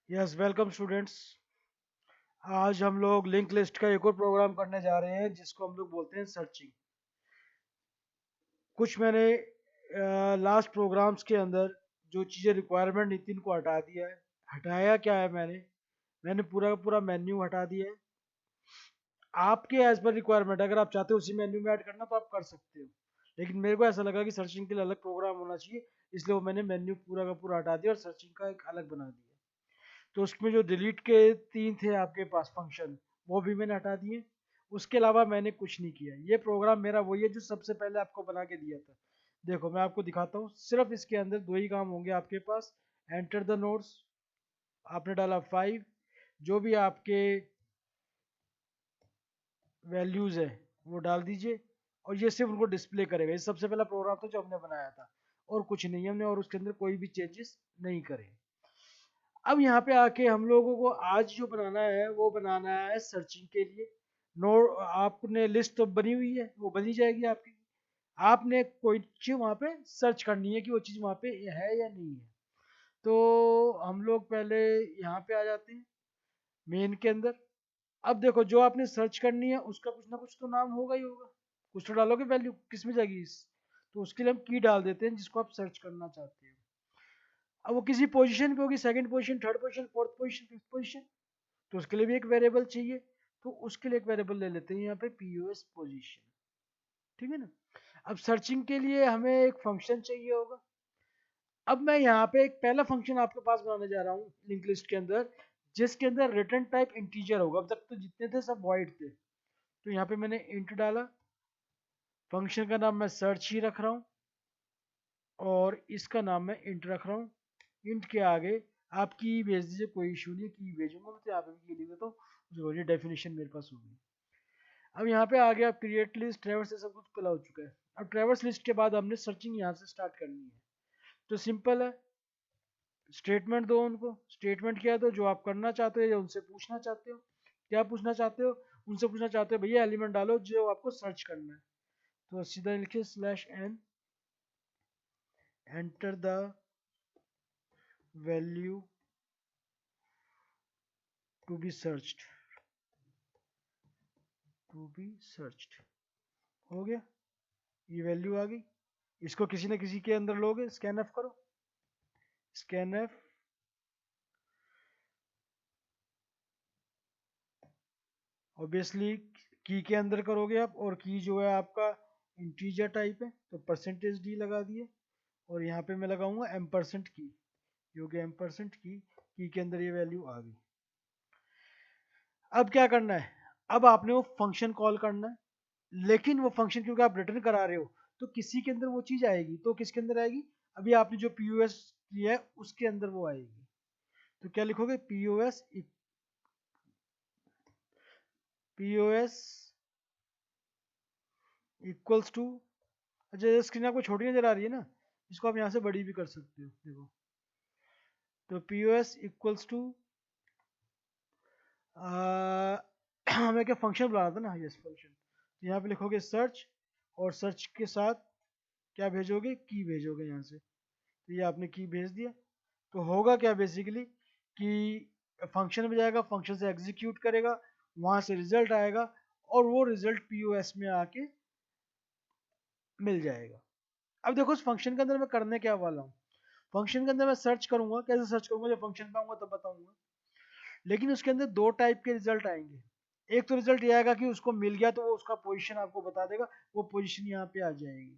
Yes welcome students. आज हम लोग लिंक लिस्ट का एक और प्रोग्राम करने जा रहे हैं जिसको हम लोग बोलते हैं सर्चिंग। कुछ मैंने लास्ट प्रोग्राम्स के अंदर जो चीज़ें रिक्वायरमेंट नितिन को हटा दिया है। हटाया क्या है मैंने पूरा का पूरा मेन्यू हटा दिया है। आपके एज पर रिक्वायरमेंट अगर आप चाहते हो उसी मेन्यू में ऐड करना तो आप कर सकते हो, लेकिन मेरे को ऐसा लगा कि सर्चिंग के लिए अलग प्रोग्राम होना चाहिए, इसलिए वो मैंने मेन्यू पूरा का पूरा हटा दिया और सर्चिंग का एक अलग बना दिया। तो उसमें जो डिलीट के तीन थे आपके पास फंक्शन, वो भी मैंने हटा दिए। उसके अलावा मैंने कुछ नहीं किया। ये प्रोग्राम मेरा वही है जो सबसे पहले आपको बना के दिया था। देखो मैं आपको दिखाता हूँ, सिर्फ इसके अंदर दो ही काम होंगे आपके पास। एंटर द नोट्स, आपने डाला 5, जो भी आपके वैल्यूज है वो डाल दीजिए और ये सिर्फ उनको डिस्प्ले करेगा। ये सबसे पहला प्रोग्राम था जो हमने बनाया था और कुछ नहीं हमने, और उसके अंदर कोई भी चेंजेस नहीं करे। अब यहाँ पे आके हम लोगों को आज जो बनाना है वो बनाना है सर्चिंग के लिए। नो, आपने लिस्ट तो बनी हुई है, वो बनी जाएगी आपकी। आपने कोई चीज़ वहाँ पे सर्च करनी है कि वो चीज़ वहाँ पे है या नहीं है। तो हम लोग पहले यहाँ पे आ जाते हैं मेन के अंदर। अब देखो जो आपने सर्च करनी है उसका कुछ ना कुछ तो नाम होगा ही होगा, कुछ तो डालोगे, वैल्यू किस में जाएगी इस। तो उसके लिए हम की डाल देते हैं जिसको आप सर्च करना चाहते हैं। अब वो किसी पोजीशन पे होगी, second position, third position, fourth position, fifth position, तो उसके लिए भी एक वेरिएबल चाहिए। तो उसके लिए एक वेरिएबल ले लेते हैं यहाँ पे पीओएस पोजीशन। ठीक है ना। अब सर्चिंग के लिए हमें एक फंक्शन चाहिए होगा। अब मैं यहाँ पे एक पहला फंक्शन आपके पास बनाने जा रहा हूँ लिंक लिस्ट के अंदर, जिसके अंदर रिटर्न टाइप इंटीजर होगा। अब तक तो जितने थे सब वॉइड थे, तो यहाँ पे मैंने इंट डाला। फंक्शन का नाम मैं सर्च ही रख रहा हूँ और इसका नाम मैं इंट रख रहा हूँ। इंट के आगे आप की भेज दीजिए, कोई इशू नहीं है, की भेजूंगा मैं तो यहाँ पे भी की लिख देता हूँ। जो डेफिनेशन मेरे पास होगी। अब यहाँ पे आ गया क्रिएट लिस्ट, ट्रैवर्स, सब कुछ खुला हो चुका है। अब ट्रैवर्स लिस्ट के बाद हमने सर्चिंग यहाँ से स्टार्ट करनी है। तो सिंपल है, स्टेटमेंट दो उनको। स्टेटमेंट क्या है, तो जो आप करना चाहते हो या उनसे पूछना चाहते हो। क्या पूछना चाहते हो, उनसे पूछना चाहते हो भैया एलिमेंट डालो जो आपको सर्च करना है। तो सीधा लिखिए slash n, enter the value to be searched, to be searched. हो गया, ये वैल्यू आ गई। इसको किसी न किसी के अंदर लोगे, स्कैन एफ करो, स्कैन एफ। ऑब्वियसली की के अंदर करोगे आप, और की जो है आपका इंटीजर टाइप है तो परसेंटेज डी लगा दिए, और यहाँ पे मैं लगाऊंगा एम परसेंट की, जो कि एम परसेंट की के अंदर ये वैल्यू आ गई। अब क्या करना है, अब आपने वो फंक्शन कॉल करना है, लेकिन वो फंक्शन क्योंकि आप रिटर्न करा रहे हो तो किसी के अंदर वो चीज आएगी। तो किसके अंदर आएगी, अभी आपने जो पीओएस किया है उसके अंदर वो आएगी। तो क्या लिखोगे, पीओएस इक्वल्स टू, अच्छा स्क्रीन आपको छोटी नजर आ रही है ना, इसको आप यहाँ से बड़ी भी कर सकते हो, देखो। तो पीओएस इक्वल्स टू, हमें क्या फंक्शन बुलाना था ना, यस फंक्शन। तो यहाँ पे लिखोगे सर्च, और सर्च के साथ क्या भेजोगे, की भेजोगे यहाँ से। तो ये आपने की भेज दिया। तो होगा क्या बेसिकली कि फंक्शन में जाएगा, फंक्शन से एग्जीक्यूट करेगा, वहाँ से रिजल्ट आएगा, और वो रिजल्ट पीओएस में आके मिल जाएगा। अब देखो उस फंक्शन के अंदर मैं करने क्या वाला हूँ। फंक्शन के अंदर मैं सर्च करूंगा, कैसे सर्च करूंगा, जब फंक्शन पे आऊंगा तब बताऊंगा। लेकिन उसके अंदर दो टाइप के रिजल्ट आएंगे। एक तो रिजल्ट ये आएगा कि उसको मिल गया, तो वो उसका पोजीशन आपको बता देगा, वो पोजीशन यहाँ पे आ जाएगी।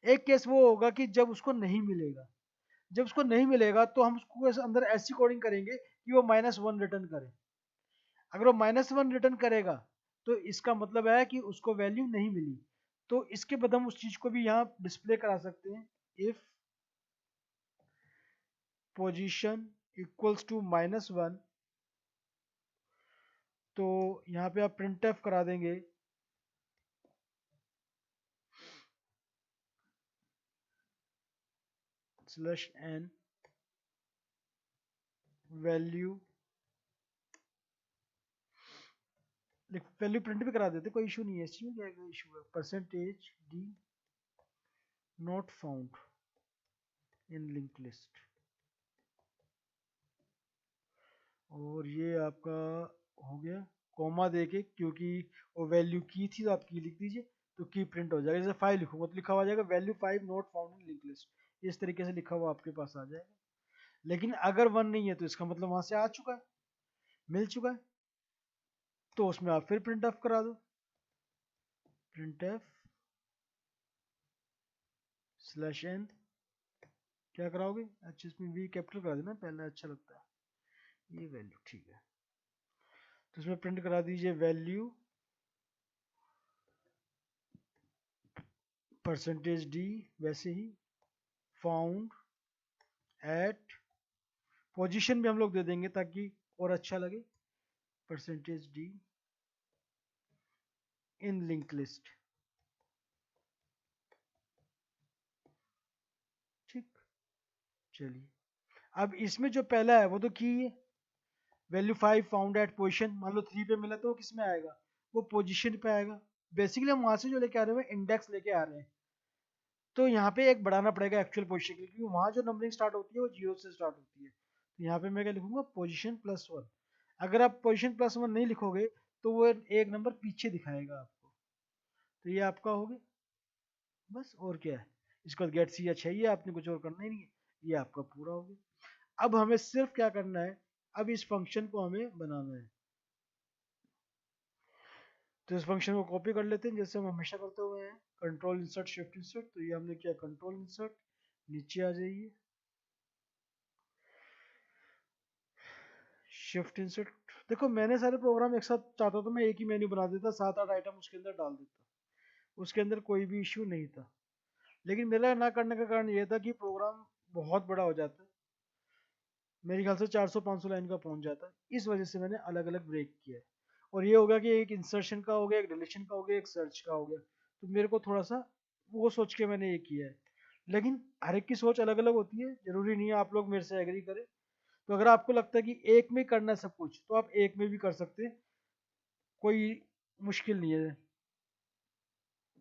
एक केस वो होगा कि जब उसको नहीं मिलेगा। जब उसको नहीं मिलेगा तो हम उसको अंदर ऐसी कोडिंग करेंगे कि वो -1 रिटर्न करे। अगर वो -1 रिटर्न करेगा तो इसका मतलब है कि उसको वैल्यू नहीं मिली। तो इसके बाद हम उस चीज को भी यहाँ डिस्प्ले करा सकते हैं, इफ पोजीशन इक्वल्स टू -1, तो यहाँ पे आप प्रिंट एफ करा देंगे slash n value, value print भी करा देते, कोई इशू नहीं है इस चीज में। क्या इशू है, percentage D not found in link list. और ये आपका हो गया कॉमा दे के, क्योंकि वो वैल्यू की थी तो आप की लिख दीजिए तो की प्रिंट हो जाएगा। जैसे 5 लिखूंगा तो लिखा हुआ जाएगा value 5 not found in link list, इस तरीके से लिखा हुआ आपके पास आ जाएगा। लेकिन अगर 1 नहीं है तो इसका मतलब वहां से आ चुका है, मिल चुका है, तो उसमें आप फिर प्रिंट ऑफ करा दो, प्रिंट एफ स्लैश एन, क्या कराओगे, अच्छा इसमें वी कैपिटल करा देना पहले, अच्छा लगता है ये वैल्यू, ठीक है। तो इसमें प्रिंट करा दीजिए वैल्यू परसेंटेज डी, वैसे ही फाउंड एट, पोजीशन भी हम लोग दे देंगे ताकि और अच्छा लगे, परसेंटेज डी इन लिंक लिस्ट, ठीक। चलिए अब इसमें जो पहला है वो तो की है, वैल्यू 5 फाउंड एट पोजीशन, मान लो 3 पे मिला तो वो किस में आएगा, वो पोजीशन पे आएगा। बेसिकली हम वहां से जो लेके आ रहे हैं इंडेक्स लेके आ रहे हैं, तो यहाँ पे एक बढ़ाना पड़ेगा एक्चुअल पोजीशन के लिए, क्योंकि वहाँ जो नंबरिंग स्टार्ट होती है वो 0 से स्टार्ट होती है। तो यहाँ पे मैं क्या लिखूंगा, पोजीशन +1। अगर आप पोजीशन +1 नहीं लिखोगे तो वो एक नंबर पीछे दिखाएगा आपको। तो ये आपका हो गया, बस और क्या है, इसको गेट सी अच्छा ही है, आपने कुछ और करना ही नहीं है, ये आपका पूरा हो गया। अब हमें सिर्फ क्या करना है, अब इस फंक्शन को हमें बनाना है। तो इस फंक्शन को कॉपी कर लेते हैं जैसे हम हमेशा करते हुए हैं, कंट्रोल इंसर्ट शिफ्ट इंसर्ट, तो ये हमने किया कंट्रोल इंसर्ट, नीचे आ जाइए, शिफ्ट इंसर्ट। देखो मैंने सारे प्रोग्राम एक साथ चाहता तो मैं एक ही मेन्यू बना देता, 7-8 आइटम उसके अंदर डाल देता, उसके अंदर कोई भी इश्यू नहीं था। लेकिन मेरा ना करने का कारण ये था कि प्रोग्राम बहुत बड़ा हो जाता है, मेरे ख्याल से 400-500 लाइन का पहुंच जाता है, इस वजह से मैंने अलग अलग ब्रेक किया है। और ये होगा कि एक इंसर्शन का हो गया, एक डिलीशन का हो गया, एक सर्च का हो गया, तो मेरे को थोड़ा सा वो सोच के मैंने ये किया है। लेकिन हर एक की सोच अलग अलग होती है, जरूरी नहीं है आप लोग मेरे से एग्री करें। तो अगर आपको लगता है कि एक में करना है सब कुछ तो आप एक में भी कर सकते हैं, कोई मुश्किल नहीं है,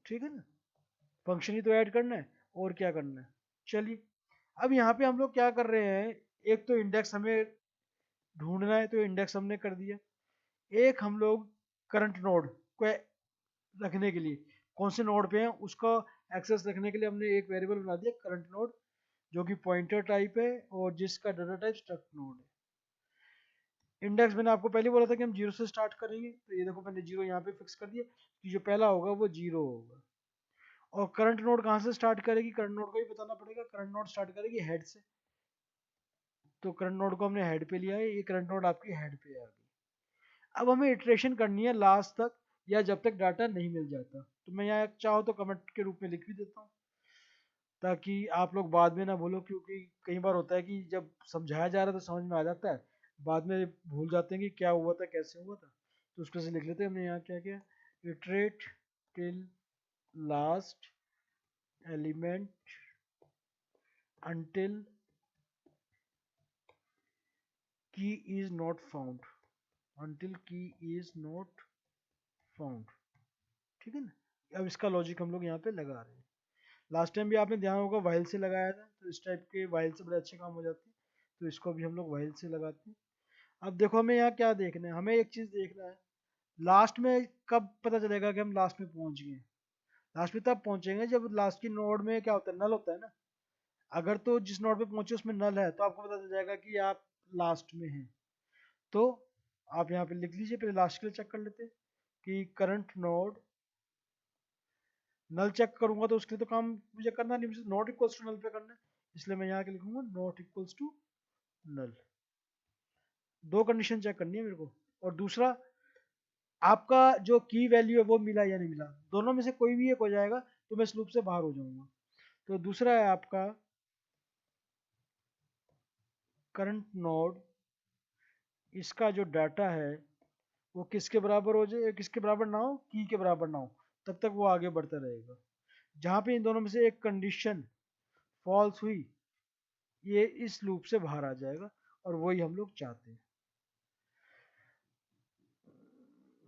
ठीक है ना, फंक्शन ही तो ऐड करना है और क्या करना है। चलिए अब यहाँ पे हम लोग क्या कर रहे हैं, एक तो इंडेक्स हमें ढूंढना है तो इंडेक्स हमने कर दिया, एक हम लोग करंट नोड को रखने के लिए, कौन से नोड पे है उसका एक्सेस रखने के लिए हमने एक वेरिएबल बना दिया करंट नोड, जो कि पॉइंटर टाइप है और जिसका डाटा टाइप स्ट्रक्ट नोड है। इंडेक्स मैंने आपको पहले बोला था कि हम 0 से स्टार्ट करेंगे, तो ये देखो मैंने 0 यहाँ पे फिक्स कर दिया कि जो पहला होगा वो 0 होगा। और करंट नोड कहाँ से स्टार्ट करेगी, करंट नोड को भी बताना पड़ेगा, करंट नोड स्टार्ट करेगी हेड से, तो करंट नोड को हमने हेड पे लिया है, ये करंट नोड आपकी हेड पे आ गई। अब हमें इटरेशन करनी है लास्ट तक या जब तक डाटा नहीं मिल जाता, तो मैं यहाँ चाहो तो कमेंट के रूप में लिख भी देता हूँ ताकि आप लोग बाद में ना भूलो, क्योंकि कई बार होता है कि जब समझाया जा रहा है तो समझ में आ जाता है, बाद में भूल जाते हैं कि क्या हुआ था कैसे हुआ था, तो उसको से लिख लेते हैं हमने यहाँ क्या किया, iterate till last element until key is not found, until key is not found, ठीक है ना। अब इसका लॉजिक हम लोग यहाँ पे लगा रहे हैं, लास्ट टाइम भी आपने ध्यान होगा वाइल से लगाया था, तो इस टाइप के वाइल से बड़े अच्छे काम हो जाते हैं, तो इसको भी हम लोग वाइल से लगाते हैं। अब देखो हमें यहाँ क्या देखना है, हमें एक चीज देखना है, लास्ट में कब पता चलेगा कि हम लास्ट में पहुंच गए, लास्ट में तब पहुंचेंगे जब लास्ट की नोड में क्या होता है, नल होता है ना। अगर तो जिस नोड पे पहुंचे उसमें नल है तो आपको पता चल जाएगा कि आप लास्ट में हैं। तो आप यहाँ पे लिख लीजिए, पहले लास्ट के लिए चेक कर लेते हैं कि करंट नोड, नल चेक करूंगा तो उसके लिए तो काम मुझे करना नहीं, मुझे नॉट इक्वल्स टू नल पे करना है, इसलिए मैं यहाँ के लिखूंगा नॉट इक्वल्स टू नल। दो कंडीशन चेक करनी है मेरे को, और दूसरा आपका जो की वैल्यू है वो मिला या नहीं मिला, दोनों में से कोई भी एक हो जाएगा तो मैं इस लूप से बाहर हो जाऊंगा। तो दूसरा है आपका करंट नोड, इसका जो डाटा है वो किसके बराबर हो जाए, किसके बराबर ना हो, की के बराबर ना हो, तब तक वो आगे बढ़ता रहेगा। जहां पे इन दोनों में से एक कंडीशन फॉल्स हुई ये इस लूप से बाहर आ जाएगा, और वही हम लोग चाहते हैं।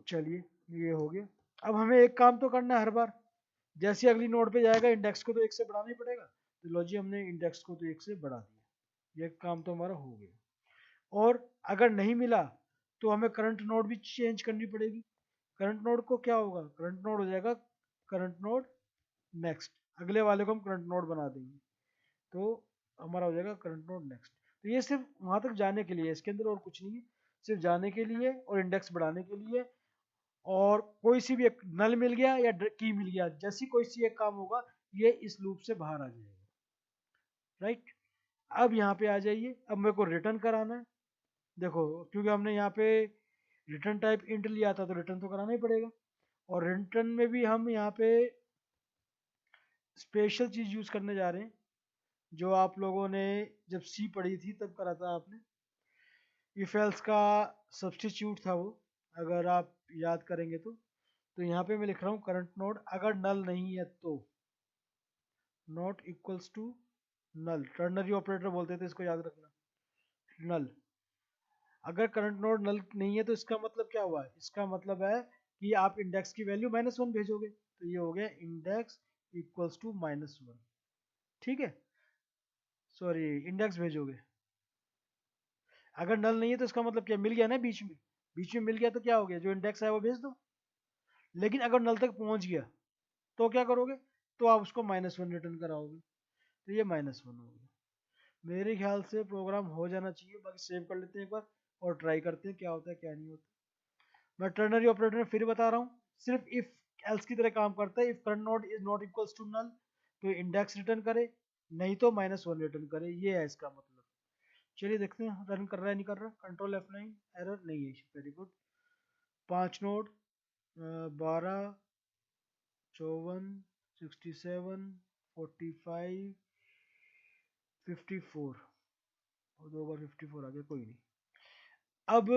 चलिए ये हो गया। अब हमें एक काम तो करना है, हर बार जैसे अगली नोड पे जाएगा इंडेक्स को तो 1 से बढ़ाना ही पड़ेगा, तो लो जी हमने इंडेक्स को तो 1 से बढ़ा दिया, ये काम तो हमारा हो गया। और अगर नहीं मिला तो हमें करंट नोड भी चेंज करनी पड़ेगी। करंट नोड को क्या होगा, करंट नोड हो जाएगा करंट नोड नेक्स्ट, अगले वाले को हम करंट नोड बना देंगे तो हमारा हो जाएगा करंट नोड नेक्स्ट। तो ये सिर्फ वहां तक जाने के लिए, इसके अंदर और कुछ नहीं है, सिर्फ जाने के लिए और इंडेक्स बढ़ाने के लिए। और कोई सी भी एक नल मिल गया या की मिल गया, जैसी कोई सी एक काम होगा ये इस लूप से बाहर आ जाएगा, राइट। अब यहाँ पे आ जाइए, अब मेरे को रिटर्न कराना है। देखो क्योंकि हमने यहाँ पे रिटर्न टाइप इंट लिया था तो रिटर्न तो कराना ही पड़ेगा। और रिटर्न में भी हम यहाँ पे स्पेशल चीज यूज करने जा रहे हैं जो आप लोगों ने जब सी पढ़ी थी तब करा था आपने, इफ एल्स का सब्स्टिट्यूट था वो, अगर आप याद करेंगे तो यहाँ पे मैं लिख रहा हूँ करंट नोड अगर नल नहीं है तो not equals to null, ternary operator बोलते थे इसको, याद रखना। नल, अगर करंट नोड नल नहीं है तो इसका मतलब क्या हुआ, इसका मतलब है कि आप इंडेक्स की वैल्यू -1 भेजोगे, तो ये हो गया इंडेक्स इक्वल्स टू -1, ठीक है, सॉरी इंडेक्स भेजोगे। अगर नल नहीं है तो इसका मतलब क्या, मिल गया ना बीच में, बीच में मिल गया तो क्या हो गया, जो इंडेक्स है वो भेज दो। लेकिन अगर नल तक पहुंच गया तो क्या करोगे, तो आप उसको -1 रिटर्न कराओगे, तो ये -1 हो गया। मेरे ख्याल से प्रोग्राम हो जाना चाहिए, बाकी सेव कर लेते हैं एक बार और ट्राई करते हैं क्या होता है क्या नहीं होता। मैं टर्नरी ऑपरेटर में फिर बता रहा हूँ, सिर्फ इफ एल्स की तरह काम करता है। If current node is not equals to null तो इंडेक्स रिटर्न करे, नहीं तो -1 रिटर्न करे, ये है इसका मतलब। चलिए देखते हैं रन कर रहा है नहीं कर रहा। कंट्रोल F9, एरर नहीं है, वेरी गुड। 5 नोड, 12, 54, 67, 45, 54, और 2 बार 54 आ गया, कोई नहीं। अब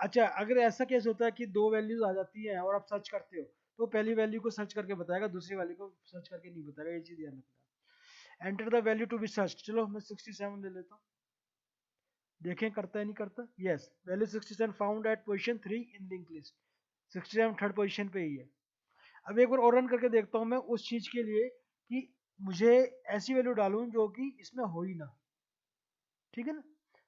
अच्छा, अगर ऐसा केस होता है कि दो वैल्यूज आ जाती हैं और आप सर्च करते हो तो पहली वैल्यू को सर्च करके बताएगा, दूसरी वैल्यू को सर्च करके नहीं बताएगा, ये चीज ध्यान रखना। Enter the value to be search, चलो मैं 67 ले लेता हूँ, देखें करता है नहीं करता। Yes, value 67 found at position 3 in link list, 67 third position पे ही है। अब एक बार और रन करके देखता हूँ मैं उस चीज के लिए कि मुझे ऐसी वैल्यू डालूं जो कि इसमें हो ही ना, ठीक है ना,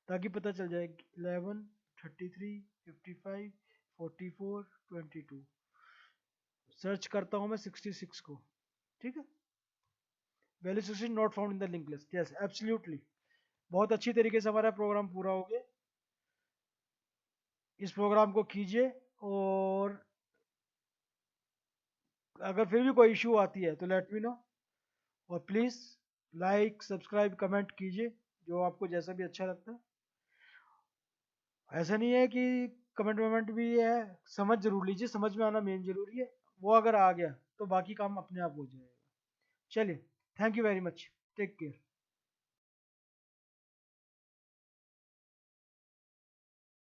ताकि पता चल जाए 11, 33, 55, 44, 22। सर्च करता हूँ मैं 66 को, ठीक है, value 16 not found in the link list. Yes absolutely, बहुत अच्छी तरीके से हमारा प्रोग्राम पूरा हो गया। इस प्रोग्राम को कीजिए और अगर फिर भी कोई इशू आती है तो लेट मी नो, और प्लीज़ लाइक सब्सक्राइब कमेंट कीजिए जो आपको जैसा भी अच्छा लगता है। ऐसा नहीं है कि कमेंट वमेंट भी है, समझ जरूर लीजिए, समझ में आना मेन जरूरी है, वो अगर आ गया तो बाकी काम अपने आप हो जाएगा। चलिए, thank you very much, take care.